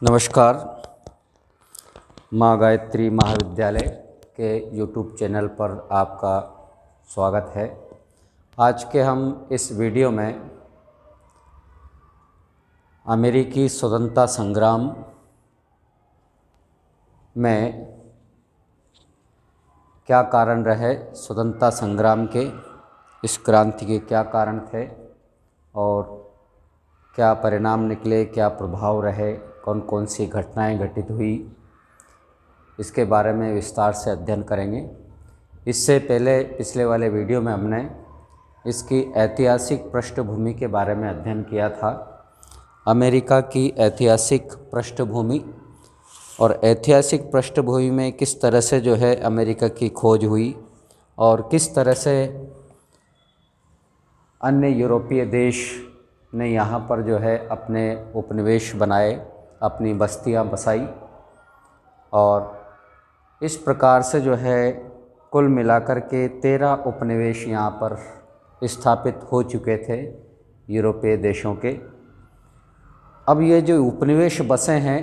नमस्कार। माँ गायत्री महाविद्यालय के यूट्यूब चैनल पर आपका स्वागत है। आज के हम इस वीडियो में अमेरिकी स्वतंत्रता संग्राम में क्या कारण रहे, स्वतंत्रता संग्राम के इस क्रांति के क्या कारण थे और क्या परिणाम निकले, क्या प्रभाव रहे, कौन कौन सी घटनाएं घटित हुई, इसके बारे में विस्तार से अध्ययन करेंगे। इससे पहले पिछले वाले वीडियो में हमने इसकी ऐतिहासिक पृष्ठभूमि के बारे में अध्ययन किया था। अमेरिका की ऐतिहासिक पृष्ठभूमि और ऐतिहासिक पृष्ठभूमि में किस तरह से जो है अमेरिका की खोज हुई और किस तरह से अन्य यूरोपीय देश ने यहाँ पर जो है अपने उपनिवेश बनाए, अपनी बस्तियाँ बसाई और इस प्रकार से जो है कुल मिलाकर के 13 उपनिवेश यहाँ पर स्थापित हो चुके थे यूरोपीय देशों के। अब ये जो उपनिवेश बसे हैं,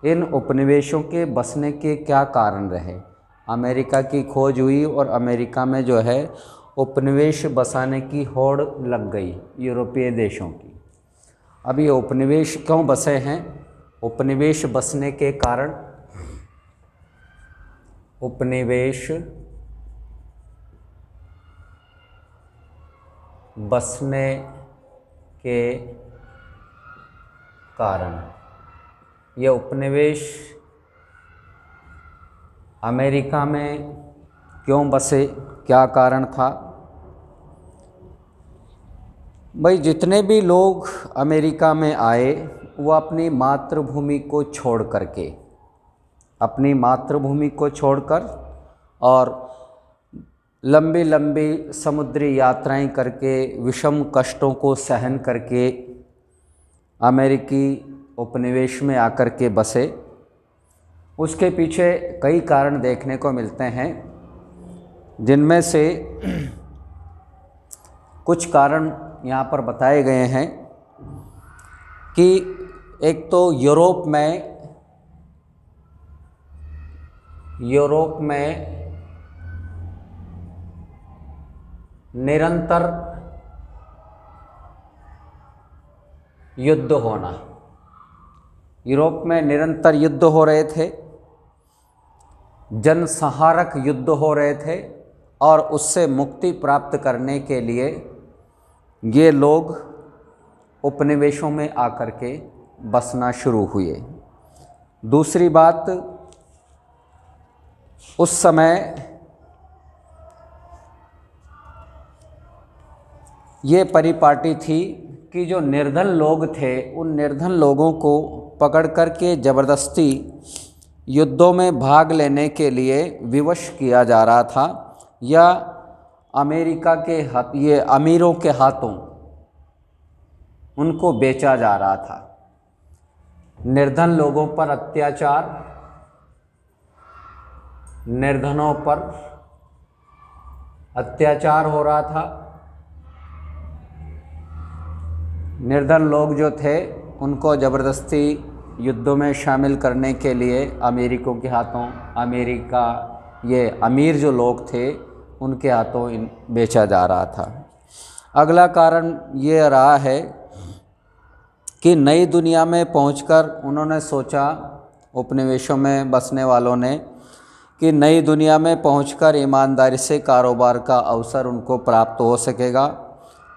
इन उपनिवेशों के बसने के क्या कारण रहे। अमेरिका की खोज हुई और अमेरिका में जो है उपनिवेश बसाने की होड़ लग गई यूरोपीय देशों की। अब ये उपनिवेश क्यों बसे हैं? उपनिवेश बसने के कारण, उपनिवेश बसने के कारण, ये उपनिवेश अमेरिका में क्यों बसे, क्या कारण था? भाई, जितने भी लोग अमेरिका में आए वो अपनी मातृभूमि को छोड़ करके, अपनी मातृभूमि को छोड़कर और लंबी लंबी समुद्री यात्राएं करके, विषम कष्टों को सहन करके अमेरिकी उपनिवेश में आकर के बसे। उसके पीछे कई कारण देखने को मिलते हैं, जिनमें से कुछ कारण यहाँ पर बताए गए हैं कि एक तो यूरोप में निरंतर युद्ध होना, यूरोप में निरंतर युद्ध हो रहे थे, जनसंहारक युद्ध हो रहे थे और उससे मुक्ति प्राप्त करने के लिए ये लोग उपनिवेशों में आकर के बसना शुरू हुए। दूसरी बात, उस समय ये परिपाटी थी कि जो निर्धन लोग थे, उन निर्धन लोगों को पकड़ करके ज़बरदस्ती युद्धों में भाग लेने के लिए विवश किया जा रहा था या अमेरिका के हाथ, ये अमीरों के हाथों उनको बेचा जा रहा था। निर्धन लोगों पर अत्याचार, निर्धनों पर अत्याचार हो रहा था। निर्धन लोग जो थे उनको ज़बरदस्ती युद्धों में शामिल करने के लिए अमेरिकों के हाथों, अमेरिका ये अमीर जो लोग थे उनके हाथों बेचा जा रहा था। अगला कारण ये रहा है कि नई दुनिया में पहुंचकर उन्होंने सोचा, उपनिवेशों में बसने वालों ने, कि नई दुनिया में पहुंचकर ईमानदारी से कारोबार का अवसर उनको प्राप्त हो सकेगा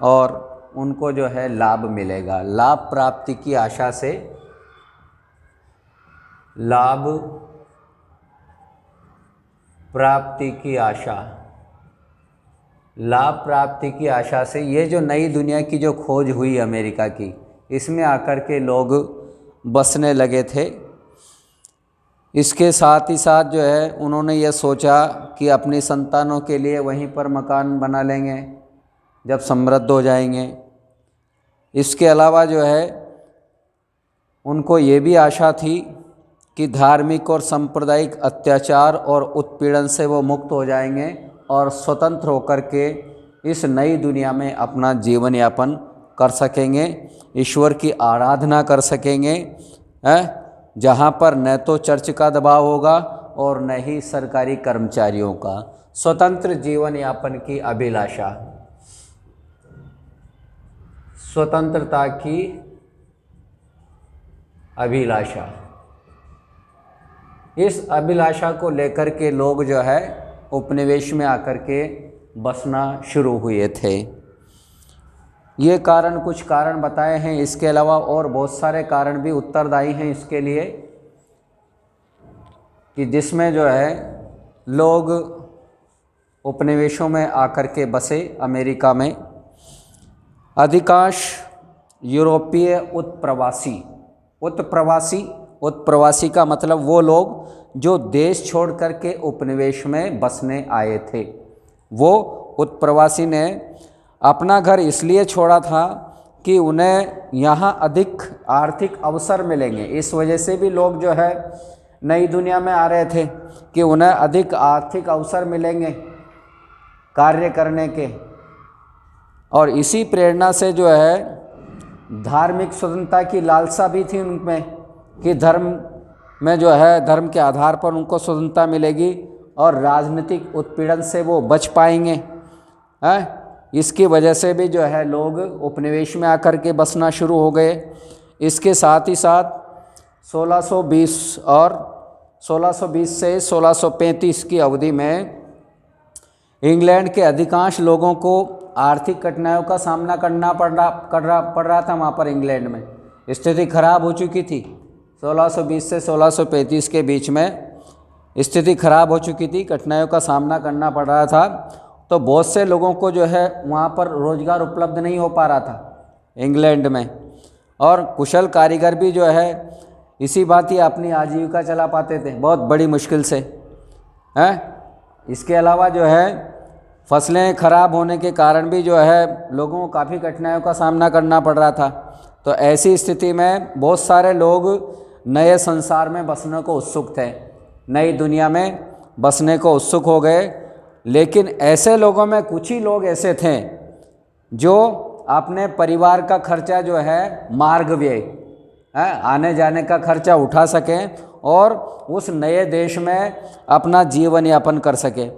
और उनको जो है लाभ मिलेगा। लाभ प्राप्ति की आशा से, लाभ प्राप्ति की आशा, लाभ प्राप्ति की आशा से ये जो नई दुनिया की जो खोज हुई अमेरिका की, इसमें आकर के लोग बसने लगे थे। इसके साथ ही साथ जो है उन्होंने ये सोचा कि अपनी संतानों के लिए वहीं पर मकान बना लेंगे जब समृद्ध हो जाएंगे। इसके अलावा जो है उनको ये भी आशा थी कि धार्मिक और सांप्रदायिक अत्याचार और उत्पीड़न से वो मुक्त हो जाएंगे और स्वतंत्र होकर के इस नई दुनिया में अपना जीवन यापन कर सकेंगे, ईश्वर की आराधना कर सकेंगे है, जहाँ पर न तो चर्च का दबाव होगा और न ही सरकारी कर्मचारियों का। स्वतंत्र जीवन यापन की अभिलाषा, स्वतंत्रता की अभिलाषा, इस अभिलाषा को लेकर के लोग जो है उपनिवेश में आकर के बसना शुरू हुए थे। ये कारण, कुछ कारण बताए हैं, इसके अलावा और बहुत सारे कारण भी उत्तरदायी हैं इसके लिए, कि जिसमें जो है लोग उपनिवेशों में आकर के बसे अमेरिका में। अधिकांश यूरोपीय उत्प्रवासी का मतलब वो लोग जो देश छोड़ करके उपनिवेश में बसने आए थे। वो उत्प्रवासी ने अपना घर इसलिए छोड़ा था कि उन्हें यहाँ अधिक आर्थिक अवसर मिलेंगे। इस वजह से भी लोग जो है नई दुनिया में आ रहे थे कि उन्हें अधिक आर्थिक अवसर मिलेंगे कार्य करने के, और इसी प्रेरणा से जो है धार्मिक स्वतंत्रता की लालसा भी थी उनमें, कि धर्म में जो है धर्म के आधार पर उनको स्वतंत्रता मिलेगी और राजनीतिक उत्पीड़न से वो बच पाएंगे। इसकी वजह से भी जो है लोग उपनिवेश में आकर के बसना शुरू हो गए। इसके साथ ही साथ 1620 से 1635 की अवधि में इंग्लैंड के अधिकांश लोगों को आर्थिक कठिनाइयों का सामना करना पड़ रहा था। वहाँ पर इंग्लैंड में स्थिति खराब हो चुकी थी। 1620 से 1635 के बीच में स्थिति खराब हो चुकी थी, कठिनाइयों का सामना करना पड़ रहा था। तो बहुत से लोगों को जो है वहाँ पर रोज़गार उपलब्ध नहीं हो पा रहा था इंग्लैंड में, और कुशल कारीगर भी जो है इसी बात ही अपनी आजीविका चला पाते थे बहुत बड़ी मुश्किल से। इसके अलावा जो है फसलें खराब होने के कारण भी जो है लोगों को काफ़ी कठिनाइयों का सामना करना पड़ रहा था। तो ऐसी स्थिति में बहुत सारे लोग नए संसार में बसने को उत्सुक थे, नई दुनिया में बसने को उत्सुक हो गए। लेकिन ऐसे लोगों में कुछ ही लोग ऐसे थे जो अपने परिवार का खर्चा जो है मार्ग व्यय, आने जाने का खर्चा उठा सकें और उस नए देश में अपना जीवन यापन कर सके।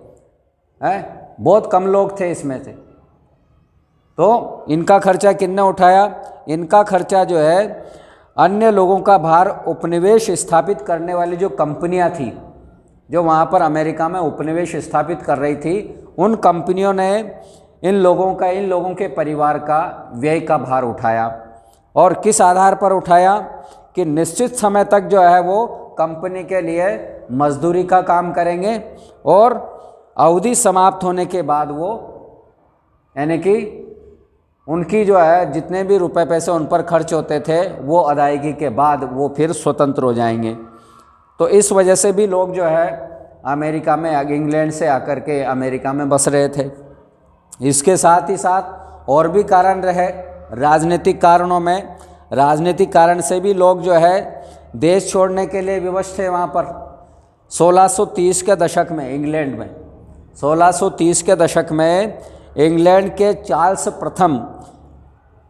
बहुत कम लोग थे इसमें से। तो इनका खर्चा किसने उठाया? इनका खर्चा जो है अन्य लोगों का भार उपनिवेश स्थापित करने वाली जो कंपनियां थी, जो वहाँ पर अमेरिका में उपनिवेश स्थापित कर रही थी, उन कंपनियों ने इन लोगों के परिवार का व्यय का भार उठाया। और किस आधार पर उठाया? कि निश्चित समय तक जो है वो कंपनी के लिए मजदूरी का काम करेंगे और अवधि समाप्त होने के बाद वो, यानी कि उनकी जो है जितने भी रुपए पैसे उन पर खर्च होते थे वो अदायगी के बाद वो फिर स्वतंत्र हो जाएंगे। तो इस वजह से भी लोग जो है अमेरिका में, इंग्लैंड से आकर के अमेरिका में बस रहे थे। इसके साथ ही साथ और भी कारण रहे राजनीतिक कारणों में। राजनीतिक कारण से भी लोग जो है देश छोड़ने के लिए विवश थे। वहाँ पर 1630 के दशक में इंग्लैंड में 1630 के दशक में इंग्लैंड के चार्ल्स प्रथम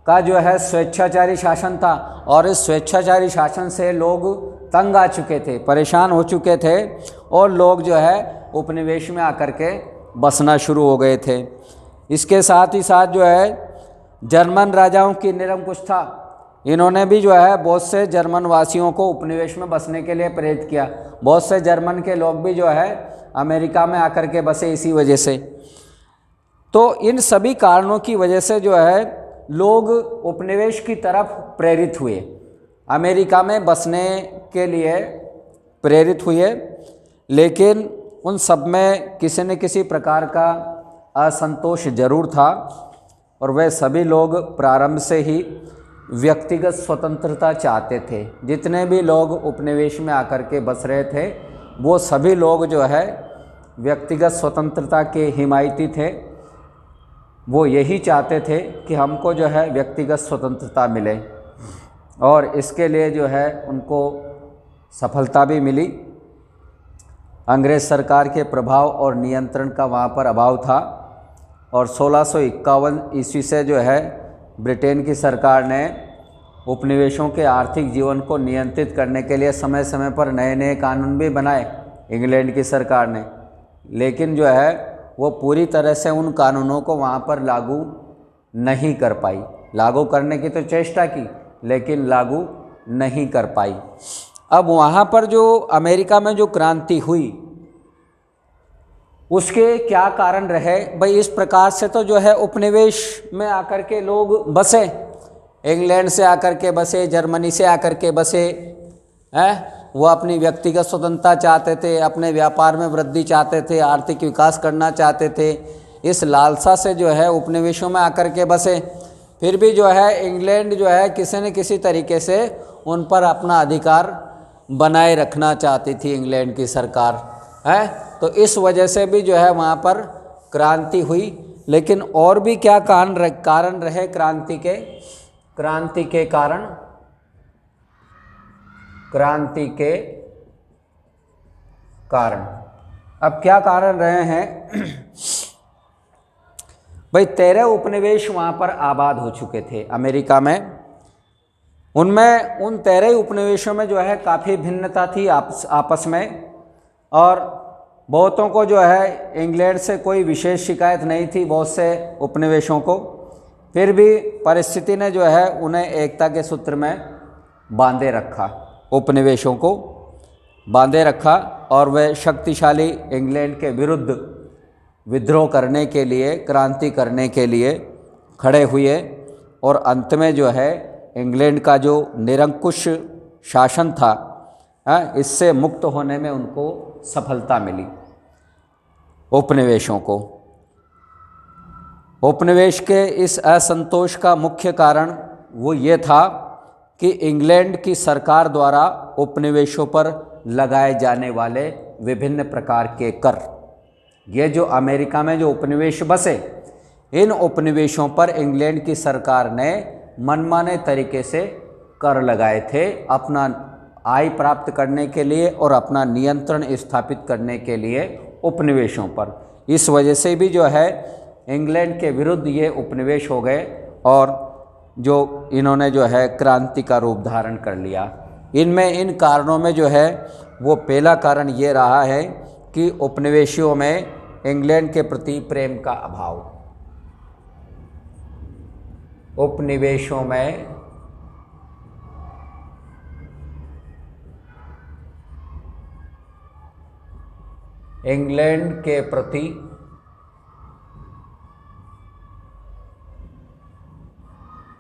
का जो है स्वेच्छाचारी शासन था, और इस स्वेच्छाचारी शासन से लोग तंग आ चुके थे, परेशान हो चुके थे, और लोग जो है उपनिवेश में आकर के बसना शुरू हो गए थे। इसके साथ ही साथ जो है जर्मन राजाओं की निरंकुशता, इन्होंने भी जो है बहुत से जर्मन वासियों को उपनिवेश में बसने के लिए प्रेरित किया। बहुत से जर्मन के लोग भी जो है अमेरिका में आकर के बसे इसी वजह से। तो इन सभी कारणों की वजह से जो है लोग उपनिवेश की तरफ प्रेरित हुए, अमेरिका में बसने के लिए प्रेरित हुए। लेकिन उन सब में किसी न किसी प्रकार का असंतोष जरूर था, और वह सभी लोग प्रारंभ से ही व्यक्तिगत स्वतंत्रता चाहते थे। जितने भी लोग उपनिवेश में आकर के बस रहे थे वो सभी लोग जो है व्यक्तिगत स्वतंत्रता के हिमायती थे। वो यही चाहते थे कि हमको जो है व्यक्तिगत स्वतंत्रता मिले, और इसके लिए जो है उनको सफलता भी मिली। अंग्रेज़ सरकार के प्रभाव और नियंत्रण का वहाँ पर अभाव था, और 1651 ईस्वी से जो है ब्रिटेन की सरकार ने उपनिवेशों के आर्थिक जीवन को नियंत्रित करने के लिए समय समय पर नए नए कानून भी बनाए इंग्लैंड की सरकार ने, लेकिन जो है वो पूरी तरह से उन कानूनों को वहाँ पर लागू नहीं कर पाई। लागू करने की तो चेष्टा की लेकिन लागू नहीं कर पाई। अब वहाँ पर जो अमेरिका में जो क्रांति हुई उसके क्या कारण रहे भाई? इस प्रकार से तो जो है उपनिवेश में आकर के लोग बसे, इंग्लैंड से आकर के बसे, जर्मनी से आकर के बसे हैं। वो अपनी व्यक्तिगत स्वतंत्रता चाहते थे, अपने व्यापार में वृद्धि चाहते थे, आर्थिक विकास करना चाहते थे। इस लालसा से जो है उपनिवेशों में आकर के बसे। फिर भी जो है इंग्लैंड जो है किसी न किसी तरीके से उन पर अपना अधिकार बनाए रखना चाहती थी इंग्लैंड की सरकार है। तो इस वजह से भी जो है वहाँ पर क्रांति हुई। लेकिन और भी क्या कारण रहे क्रांति के कारण अब क्या कारण रहे हैं? भाई 13 उपनिवेश वहाँ पर आबाद हो चुके थे अमेरिका में। उनमें उन 13 उपनिवेशों में जो है काफ़ी भिन्नता थी आपस में, और बहुतों को जो है इंग्लैंड से कोई विशेष शिकायत नहीं थी, बहुत से उपनिवेशों को। फिर भी परिस्थिति ने जो है उन्हें एकता के सूत्र में बांधे रखा, उपनिवेशों को बांधे रखा, और वे शक्तिशाली इंग्लैंड के विरुद्ध विद्रोह करने के लिए, क्रांति करने के लिए खड़े हुए। और अंत में जो है इंग्लैंड का जो निरंकुश शासन था इससे मुक्त होने में उनको सफलता मिली, उपनिवेशों को। उपनिवेश के इस असंतोष का मुख्य कारण वो ये था कि इंग्लैंड की सरकार द्वारा उपनिवेशों पर लगाए जाने वाले विभिन्न प्रकार के कर, ये जो अमेरिका में जो उपनिवेश बसे, इन उपनिवेशों पर इंग्लैंड की सरकार ने मनमाने तरीके से कर लगाए थे अपना आय प्राप्त करने के लिए और अपना नियंत्रण स्थापित करने के लिए उपनिवेशों पर। इस वजह से भी जो है इंग्लैंड के विरुद्ध ये उपनिवेश हो गए और जो इन्होंने जो है क्रांति का रूप धारण कर लिया। इन कारणों में जो है वो पहला कारण ये रहा है कि उपनिवेशियों में इंग्लैंड के प्रति प्रेम का अभाव। उपनिवेशों में इंग्लैंड के प्रति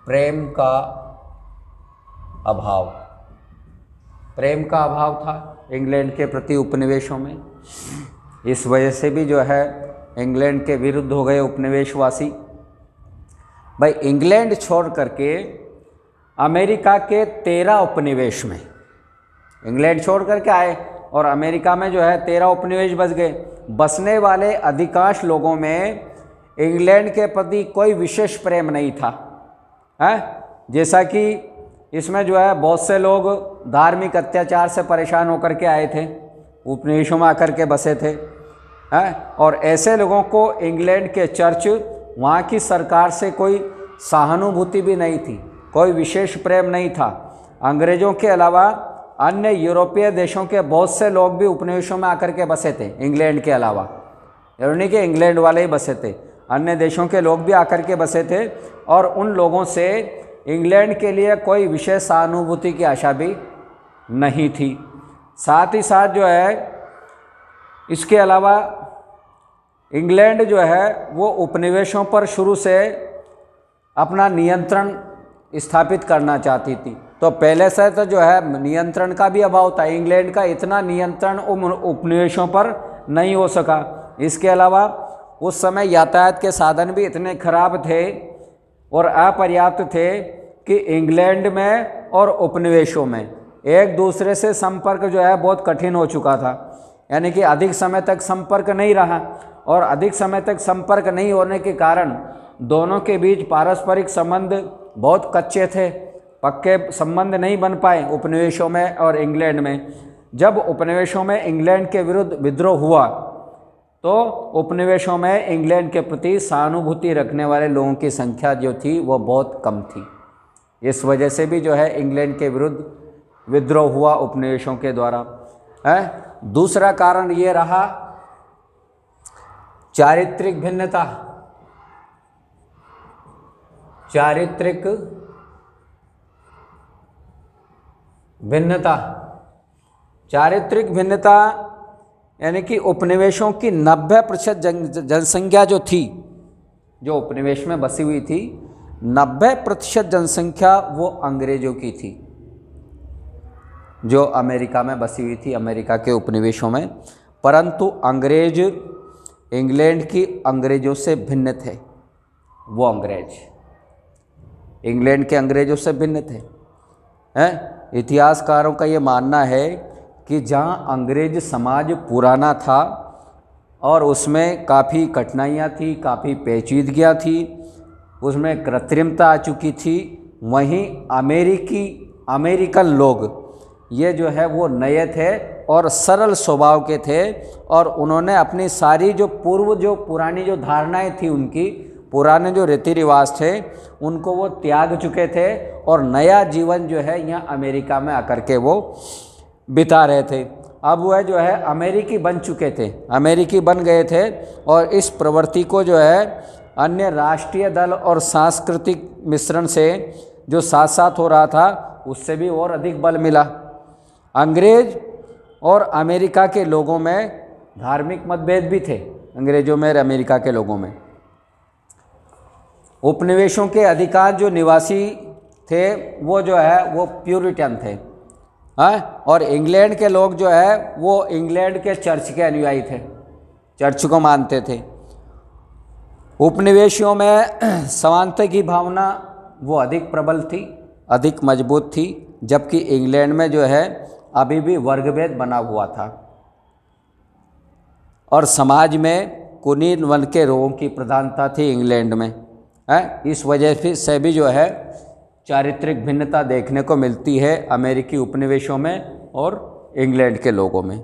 प्रेम का अभाव था इंग्लैंड के प्रति उपनिवेशों में। इस वजह से भी जो है इंग्लैंड के विरुद्ध हो गए उपनिवेशवासी। भाई इंग्लैंड छोड़ करके अमेरिका के 13 उपनिवेश में, इंग्लैंड छोड़ करके आए और अमेरिका में जो है 13 उपनिवेश बस गए। बसने वाले अधिकांश लोगों में इंग्लैंड के प्रति कोई विशेष प्रेम नहीं था है। जैसा कि इसमें जो है बहुत से लोग धार्मिक अत्याचार से परेशान होकर के आए थे, उपनिवेशों में आकर के बसे थे हैं, और ऐसे लोगों को इंग्लैंड के चर्च, वहाँ की सरकार से कोई सहानुभूति भी नहीं थी, कोई विशेष प्रेम नहीं था। अंग्रेज़ों के अलावा अन्य यूरोपीय देशों के बहुत से लोग भी उपनिवेशों में आकर के बसे थे इंग्लैंड के अलावा। यानी कि इंग्लैंड वाले ही बसे थे, अन्य देशों के लोग भी आकर के बसे थे, और उन लोगों से इंग्लैंड के लिए कोई विशेष सहानुभूति की आशा भी नहीं थी। साथ ही साथ जो है इसके अलावा इंग्लैंड जो है वो उपनिवेशों पर शुरू से अपना नियंत्रण स्थापित करना चाहती थी। तो पहले से तो जो है नियंत्रण का भी अभाव था, इंग्लैंड का इतना नियंत्रण उपनिवेशों पर नहीं हो सका। इसके अलावा उस समय यातायात के साधन भी इतने खराब थे और अपर्याप्त थे कि इंग्लैंड में और उपनिवेशों में एक दूसरे से संपर्क जो है बहुत कठिन हो चुका था। यानी कि अधिक समय तक संपर्क नहीं रहा, और अधिक समय तक संपर्क नहीं होने के कारण दोनों के बीच पारस्परिक संबंध बहुत कच्चे थे, पक्के संबंध नहीं बन पाए उपनिवेशों में और इंग्लैंड में। जब उपनिवेशों में इंग्लैंड के विरुद्ध विद्रोह हुआ तो उपनिवेशों में इंग्लैंड के प्रति सहानुभूति रखने वाले लोगों की संख्या जो थी वो बहुत कम थी। इस वजह से भी जो है इंग्लैंड के विरुद्ध विद्रोह हुआ उपनिवेशों के द्वारा है। दूसरा कारण ये रहा चारित्रिक भिन्नता। चारित्रिक भिन्नता, चारित्रिक भिन्नता यानी कि उपनिवेशों की 90% जनसंख्या जो थी, जो उपनिवेश में बसी हुई थी, 90% जनसंख्या वो अंग्रेजों की थी, जो अमेरिका में बसी हुई थी, अमेरिका के उपनिवेशों में। परंतु अंग्रेज इंग्लैंड की अंग्रेजों से भिन्न थे। वो अंग्रेज इंग्लैंड के अंग्रेजों से भिन्न थे हैं। इतिहासकारों का ये मानना है कि जहाँ अंग्रेज समाज पुराना था और उसमें काफ़ी कठिनाइयाँ थी, काफ़ी पेचीदगियाँ थी, उसमें कृत्रिमता आ चुकी थी, वहीं अमेरिकन लोग ये जो है वो नए थे और सरल स्वभाव के थे, और उन्होंने अपनी सारी जो पुरानी जो धारणाएं थी, उनकी पुराने जो रीति रिवाज थे, उनको वो त्याग चुके थे और नया जीवन जो है यहाँ अमेरिका में आकर के वो बिता रहे थे। अब वह जो है अमेरिकी बन चुके थे, अमेरिकी बन गए थे, और इस प्रवृत्ति को जो है अन्य राष्ट्रीय दल और सांस्कृतिक मिश्रण से जो साथ साथ हो रहा था, उससे भी और अधिक बल मिला। अंग्रेज और अमेरिका के लोगों में धार्मिक मतभेद भी थे, अंग्रेजों में और अमेरिका के लोगों में। उपनिवेशों के अधिकांश जो निवासी थे वो जो है वो प्यूरिटन थे, हाँ, और इंग्लैंड के लोग जो है वो इंग्लैंड के चर्च के अनुयायी थे, चर्च को मानते थे। उपनिवेशियों में समानता की भावना वो अधिक प्रबल थी, अधिक मजबूत थी, जबकि इंग्लैंड में जो है अभी भी वर्गभेद बना हुआ था और समाज में कुलीन वर्ग के लोगों की प्रधानता थी इंग्लैंड में है। इस वजह से भी जो है चारित्रिक भिन्नता देखने को मिलती है अमेरिकी उपनिवेशों में और इंग्लैंड के लोगों में।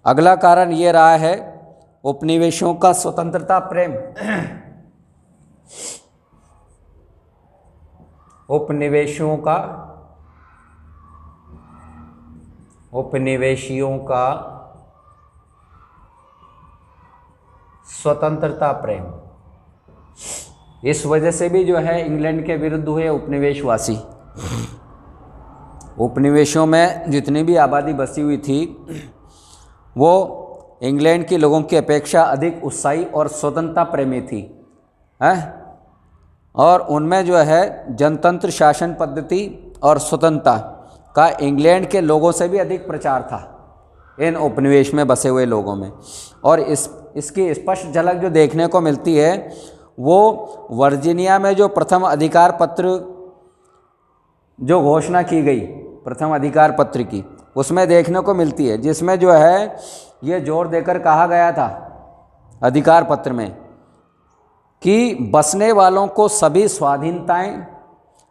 अगला कारण ये रहा है उपनिवेशों का स्वतंत्रता प्रेम। उपनिवेशियों का स्वतंत्रता प्रेम, इस वजह से भी जो है इंग्लैंड के विरुद्ध हुए उपनिवेशवासी। उपनिवेशों में जितनी भी आबादी बसी हुई थी वो इंग्लैंड के लोगों की अपेक्षा अधिक उत्साही और स्वतंत्रता प्रेमी थी है, और उनमें जो है जनतंत्र शासन पद्धति और स्वतंत्रता का इंग्लैंड के लोगों से भी अधिक प्रचार था इन उपनिवेश में बसे हुए लोगों में। और इसकी स्पष्ट झलक जो देखने को मिलती है वो वर्जीनिया में जो प्रथम अधिकार पत्र जो घोषणा की गई, प्रथम अधिकार पत्र की, उसमें देखने को मिलती है, जिसमें जो है ये जोर देकर कहा गया था अधिकार पत्र में कि बसने वालों को सभी स्वाधीनताएं,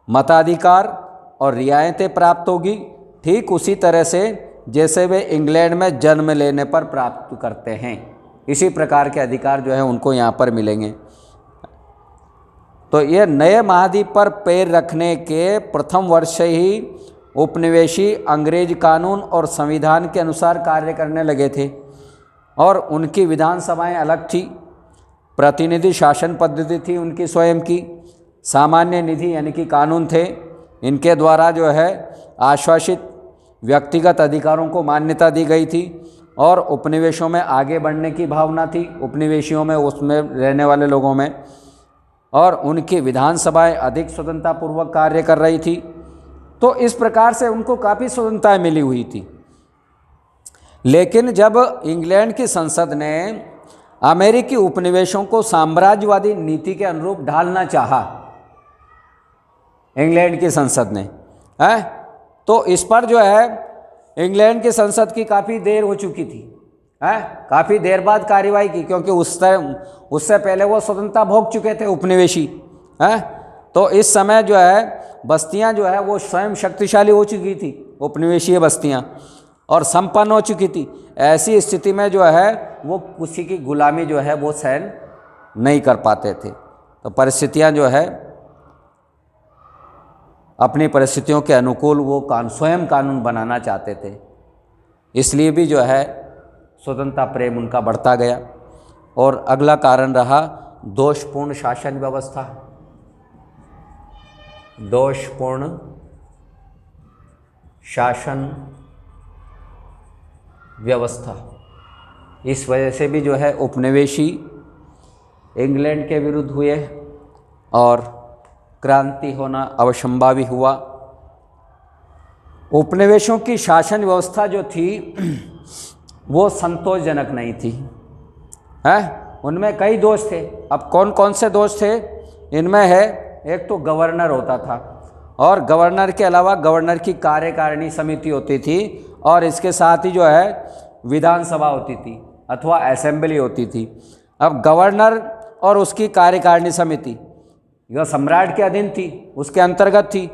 मताधिकार और रियायतें प्राप्त होगी, ठीक उसी तरह से जैसे वे इंग्लैंड में जन्म लेने पर प्राप्त करते हैं। इसी प्रकार के अधिकार जो है उनको यहाँ पर मिलेंगे। तो ये नए महाद्वीप पर पैर रखने के प्रथम वर्ष से ही उपनिवेशी अंग्रेज कानून और संविधान के अनुसार कार्य करने लगे थे, और उनकी विधानसभाएं अलग थी, प्रतिनिधि शासन पद्धति थी उनकी स्वयं की, सामान्य निधि यानी कि कानून थे, इनके द्वारा जो है आश्वासित व्यक्तिगत अधिकारों को मान्यता दी गई थी, और उपनिवेशों में आगे बढ़ने की भावना थी उपनिवेशियों में, उसमें रहने वाले लोगों में, और उनकी विधानसभाएं अधिक स्वतंत्रतापूर्वक कार्य कर रही थी। तो इस प्रकार से उनको काफ़ी स्वतंत्रता मिली हुई थी। लेकिन जब इंग्लैंड की संसद ने अमेरिकी उपनिवेशों को साम्राज्यवादी नीति के अनुरूप ढालना चाहा, इंग्लैंड की संसद ने है, तो इस पर जो है इंग्लैंड की संसद की काफ़ी देर हो चुकी थी है, काफ़ी देर बाद कार्रवाई की, क्योंकि उससे पहले वो स्वतंत्रता भोग चुके थे उपनिवेशी है। तो इस समय जो है बस्तियां जो है वो स्वयं शक्तिशाली हो चुकी थी, उपनिवेशीय बस्तियां, और संपन्न हो चुकी थी। ऐसी स्थिति में जो है वो किसी की गुलामी जो है वो सहन नहीं कर पाते थे। तो परिस्थितियां जो है अपनी परिस्थितियों के अनुकूल वो स्वयं कानून बनाना चाहते थे। इसलिए भी जो है स्वतंत्रता प्रेम उनका बढ़ता गया। और अगला कारण रहा दोषपूर्ण शासन व्यवस्था। दोषपूर्ण शासन व्यवस्था, इस वजह से भी जो है उपनिवेशी इंग्लैंड के विरुद्ध हुए और क्रांति होना अवश्यंभावी हुआ। उपनिवेशों की शासन व्यवस्था जो थी वो संतोषजनक नहीं थी, है। उनमें कई दोष थे। अब कौन कौन से दोष थे इनमें है, एक तो गवर्नर होता था और गवर्नर के अलावा गवर्नर की कार्यकारिणी समिति होती थी और इसके साथ ही जो है विधानसभा होती थी अथवा असेंबली होती थी। अब गवर्नर और उसकी कार्यकारिणी समिति यह सम्राट के अधीन थी, उसके अंतर्गत थी।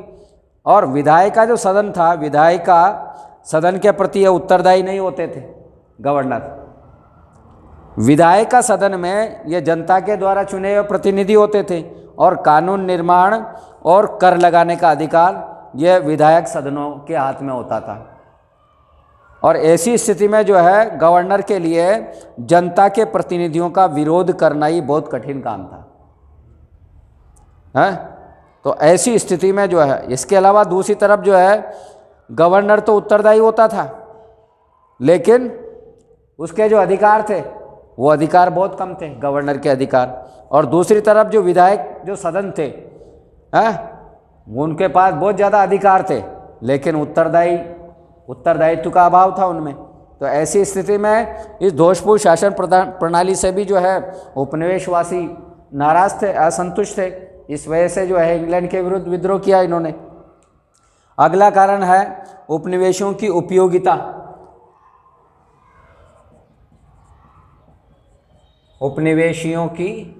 और विधायक का जो सदन था, विधायक का सदन के प्रति यह उत्तरदायी नहीं होते थे गवर्नर। विधायक का सदन में ये जनता के द्वारा चुने हुए प्रतिनिधि होते थे और कानून निर्माण और कर लगाने का अधिकार यह विधायक सदनों के हाथ में होता था। और ऐसी स्थिति में जो है गवर्नर के लिए जनता के प्रतिनिधियों का विरोध करना ही बहुत कठिन काम था, है। तो ऐसी स्थिति में जो है, इसके अलावा दूसरी तरफ जो है गवर्नर तो उत्तरदायी होता था लेकिन उसके जो अधिकार थे वो अधिकार बहुत कम थे, गवर्नर के अधिकार। और दूसरी तरफ जो विधायक जो सदन थे, हैं, उनके पास बहुत ज़्यादा अधिकार थे लेकिन उत्तरदायित्व का अभाव था उनमें। तो ऐसी स्थिति में इस दोषपूर्ण शासन प्रणाली से भी जो है उपनिवेशवासी नाराज थे, असंतुष्ट थे। इस वजह से जो है इंग्लैंड के विरुद्ध विद्रोह किया इन्होंने। अगला कारण है उपनिवेशों की उपयोगिता। उपनिवेशियों की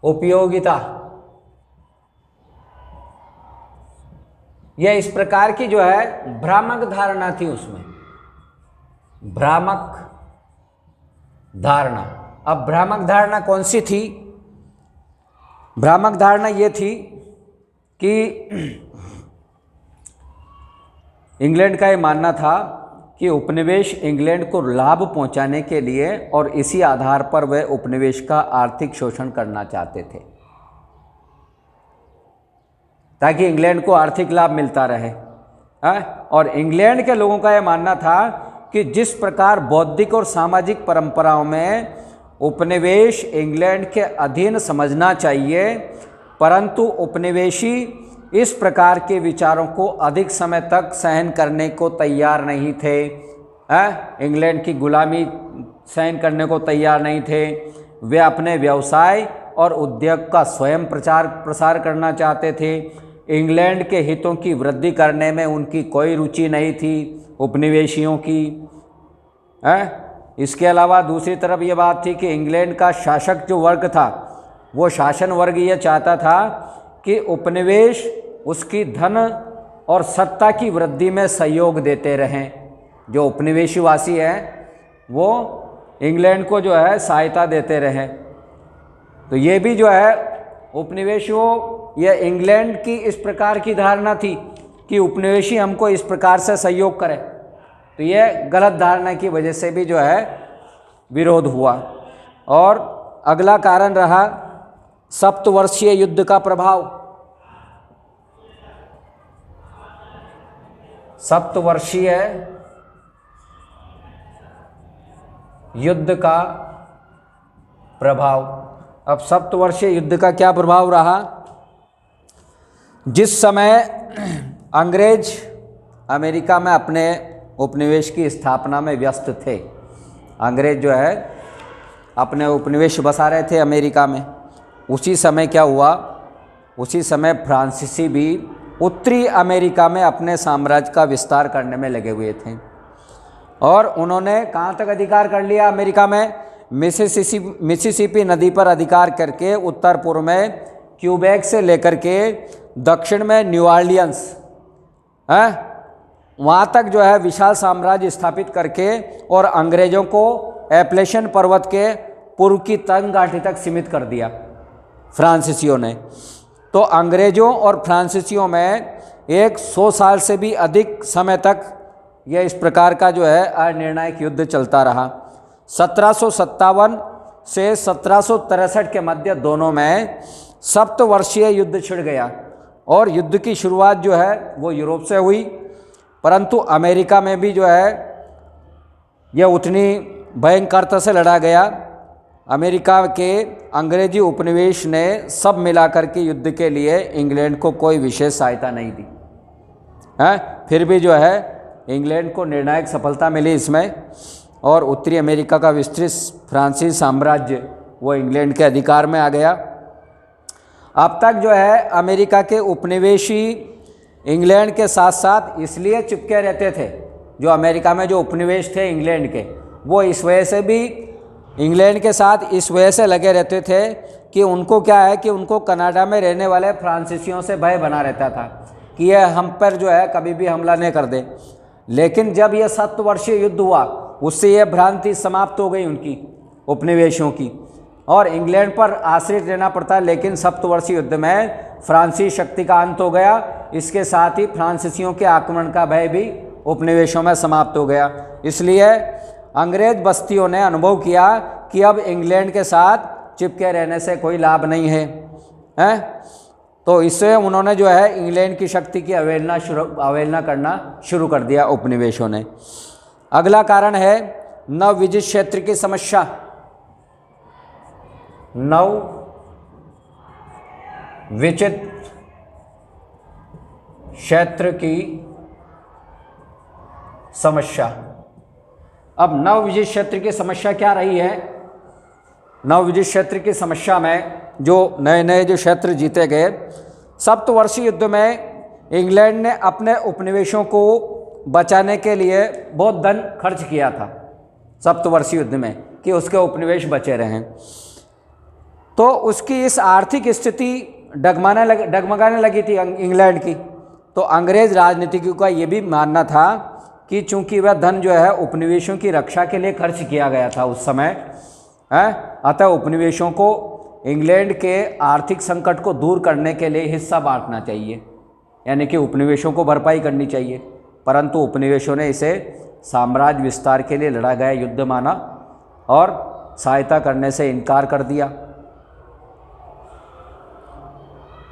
उपयोगिता, यह इस प्रकार की जो है भ्रामक धारणा थी उसमें, भ्रामक धारणा। अब भ्रामक धारणा कौन सी थी? भ्रामक धारणा ये थी कि इंग्लैंड का ये मानना था कि उपनिवेश इंग्लैंड को लाभ पहुंचाने के लिए और इसी आधार पर वह उपनिवेश का आर्थिक शोषण करना चाहते थे ताकि इंग्लैंड को आर्थिक लाभ मिलता रहे, है? और इंग्लैंड के लोगों का यह मानना था कि जिस प्रकार बौद्धिक और सामाजिक परंपराओं में उपनिवेश इंग्लैंड के अधीन समझना चाहिए, परंतु उपनिवेशी इस प्रकार के विचारों को अधिक समय तक सहन करने को तैयार नहीं थे, इंग्लैंड की गुलामी सहन करने को तैयार नहीं थे। वे अपने व्यवसाय और उद्योग का स्वयं प्रचार प्रसार करना चाहते थे। इंग्लैंड के हितों की वृद्धि करने में उनकी कोई रुचि नहीं थी उपनिवेशियों की, इसके अलावा दूसरी तरफ ये बात थी कि इंग्लैंड का शासक जो वर्ग था वो शासन वर्ग ये चाहता था कि उपनिवेश उसकी धन और सत्ता की वृद्धि में सहयोग देते रहें। जो उपनिवेशवासी हैं वो इंग्लैंड को जो है सहायता देते रहें। तो ये भी जो है उपनिवेशियों या इंग्लैंड की इस प्रकार की धारणा थी कि उपनिवेशी हमको इस प्रकार से सहयोग करें। तो ये गलत धारणा की वजह से भी जो है विरोध हुआ। और अगला कारण रहा सप्तवर्षीय युद्ध का प्रभाव। सप्तवर्षीय युद्ध का प्रभाव। अब सप्तवर्षीय युद्ध का क्या प्रभाव रहा? जिस समय अंग्रेज अमेरिका में अपने उपनिवेश की स्थापना में व्यस्त थे, अंग्रेज जो है अपने उपनिवेश बसा रहे थे अमेरिका में, उसी समय क्या हुआ, उसी समय फ्रांसीसी भी उत्तरी अमेरिका में अपने साम्राज्य का विस्तार करने में लगे हुए थे। और उन्होंने कहाँ तक अधिकार कर लिया अमेरिका में? मिसिसिपी नदी पर अधिकार करके उत्तर पूर्व में क्यूबेक से लेकर के दक्षिण में न्यू ऑरलियंस, वहाँ तक जो है विशाल साम्राज्य स्थापित करके और अंग्रेज़ों को एप्लेशन पर्वत के पूर्व की तंग घाटी तक सीमित कर दिया। फ्रांसीसियों ने। तो अंग्रेज़ों और फ्रांसीसियों में 100 साल से भी अधिक समय तक यह इस प्रकार का जो है अनिर्णायक युद्ध चलता रहा। 1757 से 1763 के मध्य दोनों में सप्तवर्षीय युद्ध छिड़ गया और युद्ध की शुरुआत जो है वो यूरोप से हुई, परंतु अमेरिका में भी जो है यह उतनी भयंकरता से लड़ा गया। अमेरिका के अंग्रेजी उपनिवेश ने सब मिलाकर के युद्ध के लिए इंग्लैंड को कोई विशेष सहायता नहीं दी है। फिर भी जो है इंग्लैंड को निर्णायक सफलता मिली इसमें, और उत्तरी अमेरिका का विस्तृत फ्रांसीसी साम्राज्य वो इंग्लैंड के अधिकार में आ गया। अब तक जो है अमेरिका के उपनिवेशी इंग्लैंड के साथ साथ इसलिए चिपके रहते थे, जो अमेरिका में जो उपनिवेश थे इंग्लैंड के, वो इस वजह से भी इंग्लैंड के साथ इस वजह से लगे रहते थे कि उनको क्या है कि उनको कनाडा में रहने वाले फ्रांसीसियों से भय बना रहता था कि यह हम पर जो है कभी भी हमला नहीं कर दे। लेकिन जब यह 7 वर्षीय युद्ध हुआ, उससे यह भ्रांति समाप्त हो गई उनकी उपनिवेशों की, और इंग्लैंड पर आश्रित रहना पड़ता। लेकिन 7 वर्षीय युद्ध में फ्रांसीसी शक्ति का अंत हो गया। इसके साथ ही फ्रांसीसियों के आक्रमण का भय भी उपनिवेशों में समाप्त हो गया। इसलिए अंग्रेज बस्तियों ने अनुभव किया कि अब इंग्लैंड के साथ चिपके रहने से कोई लाभ नहीं है, हैं? तो इससे उन्होंने जो है इंग्लैंड की शक्ति की अवहेलना करना शुरू कर दिया उपनिवेशों ने। अगला कारण है नव विजित क्षेत्र की समस्या। नव विजित क्षेत्र की समस्या। अब नव विजित क्षेत्र की समस्या क्या रही है? नव विजित क्षेत्र की समस्या में जो नए नए जो क्षेत्र जीते गए, सप्तवर्षीय युद्ध में इंग्लैंड ने अपने उपनिवेशों को बचाने के लिए बहुत धन खर्च किया था सप्तवर्षीय युद्ध में कि उसके उपनिवेश बचे रहें। तो उसकी इस आर्थिक स्थिति डगमगाने लगी थी इंग्लैंड की। तो अंग्रेज राजनीतिज्ञों का ये भी मानना था कि चूंकि वह धन जो है उपनिवेशों की रक्षा के लिए खर्च किया गया था उस समय है, अतः उपनिवेशों को इंग्लैंड के आर्थिक संकट को दूर करने के लिए हिस्सा बांटना चाहिए, यानी कि उपनिवेशों को भरपाई करनी चाहिए। परंतु उपनिवेशों ने इसे साम्राज्य विस्तार के लिए लड़ा गया युद्ध माना और सहायता करने से इनकार कर दिया।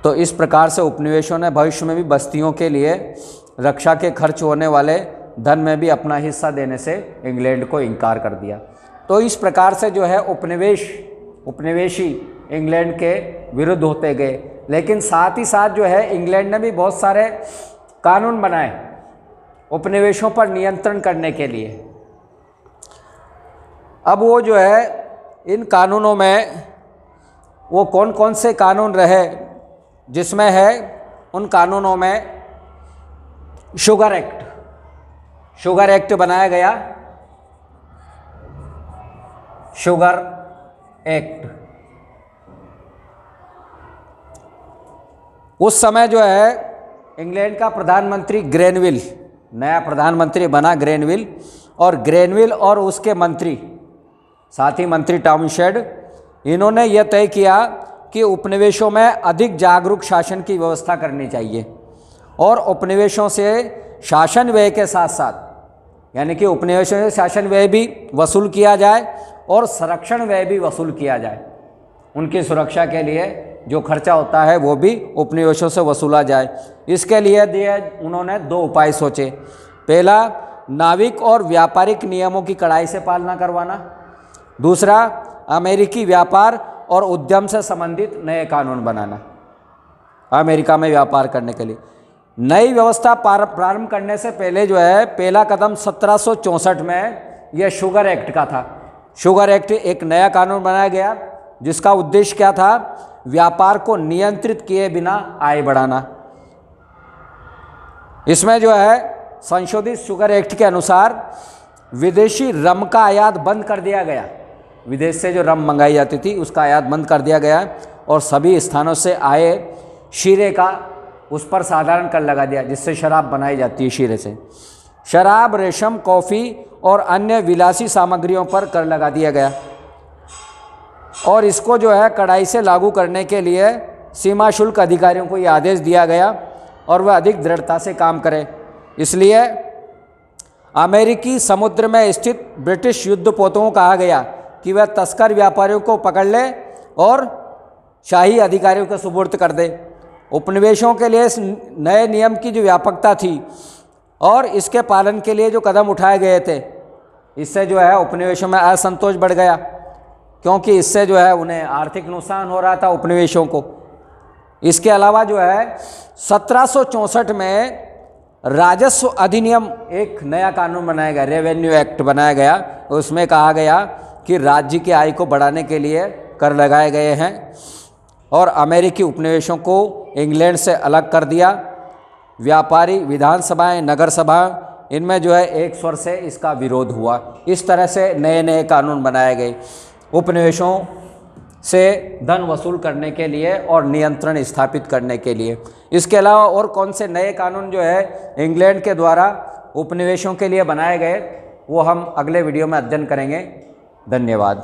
तो इस प्रकार से उपनिवेशों ने भविष्य में भी बस्तियों के लिए रक्षा के खर्च होने वाले धन में भी अपना हिस्सा देने से इंग्लैंड को इनकार कर दिया। तो इस प्रकार से जो है उपनिवेशी इंग्लैंड के विरुद्ध होते गए। लेकिन साथ ही साथ जो है इंग्लैंड ने भी बहुत सारे कानून बनाए उपनिवेशों पर नियंत्रण करने के लिए। अब वो जो है इन कानूनों में वो कौन कौन से कानून रहे, जिसमें है उन कानूनों में शुगर एक्ट बनाया गया। शुगर एक्ट उस समय जो है इंग्लैंड का प्रधानमंत्री ग्रेनविल, नया प्रधानमंत्री बना ग्रेनविल, और ग्रेनविल और उसके मंत्री, साथ ही मंत्री टाउनशेंड, इन्होंने यह तय किया कि उपनिवेशों में अधिक जागरूक शासन की व्यवस्था करनी चाहिए और उपनिवेशों से शासन व्यय के साथ साथ, यानी कि उपनिवेशों से शासन व्यय भी वसूल किया जाए और संरक्षण व्यय भी वसूल किया जाए। उनकी सुरक्षा के लिए जो खर्चा होता है वो भी उपनिवेशों से वसूला जाए। इसके लिए उन्होंने 2 उपाय सोचे। पहला, नाविक और व्यापारिक नियमों की कड़ाई से पालना करवाना। दूसरा, अमेरिकी व्यापार और उद्यम से संबंधित नए कानून बनाना अमेरिका में व्यापार करने के लिए। नई व्यवस्था प्रारंभ करने से पहले जो है पहला कदम 1764 में यह शुगर एक्ट का था। शुगर एक्ट एक नया कानून बनाया गया जिसका उद्देश्य क्या था? व्यापार को नियंत्रित किए बिना आय बढ़ाना। इसमें जो है संशोधित शुगर एक्ट के अनुसार विदेशी रम का आयात बंद कर दिया गया। विदेश से जो रम मंगाई जाती थी उसका आयात बंद कर दिया गया और सभी स्थानों से आए शीरे का उस पर साधारण कर लगा दिया, जिससे शराब बनाई जाती है शीरे से। शराब, रेशम, कॉफ़ी और अन्य विलासी सामग्रियों पर कर लगा दिया गया। और इसको जो है कड़ाई से लागू करने के लिए सीमा शुल्क अधिकारियों को ये आदेश दिया गया और वह अधिक दृढ़ता से काम करें। इसलिए अमेरिकी समुद्र में स्थित ब्रिटिश युद्धपोतों को कहा गया कि वह तस्कर व्यापारियों को पकड़ ले और शाही अधिकारियों को सुपुर्द कर दे। उपनिवेशों के लिए इस नए नियम की जो व्यापकता थी और इसके पालन के लिए जो कदम उठाए गए थे, इससे जो है उपनिवेशों में असंतोष बढ़ गया, क्योंकि इससे जो है उन्हें आर्थिक नुकसान हो रहा था उपनिवेशों को। इसके अलावा जो है 1764 में राजस्व अधिनियम एक नया कानून बनाया गया, रेवेन्यू एक्ट बनाया गया। उसमें कहा गया कि राज्य की आय को बढ़ाने के लिए कर लगाए गए हैं और अमेरिकी उपनिवेशों को इंग्लैंड से अलग कर दिया। व्यापारी विधानसभाएं, नगर सभा, इनमें जो है एक स्वर से इसका विरोध हुआ। इस तरह से नए नए कानून बनाए गए उपनिवेशों से धन वसूल करने के लिए और नियंत्रण स्थापित करने के लिए। इसके अलावा और कौन से नए कानून जो है इंग्लैंड के द्वारा उपनिवेशों के लिए बनाए गए, वो हम अगले वीडियो में अध्ययन करेंगे। धन्यवाद।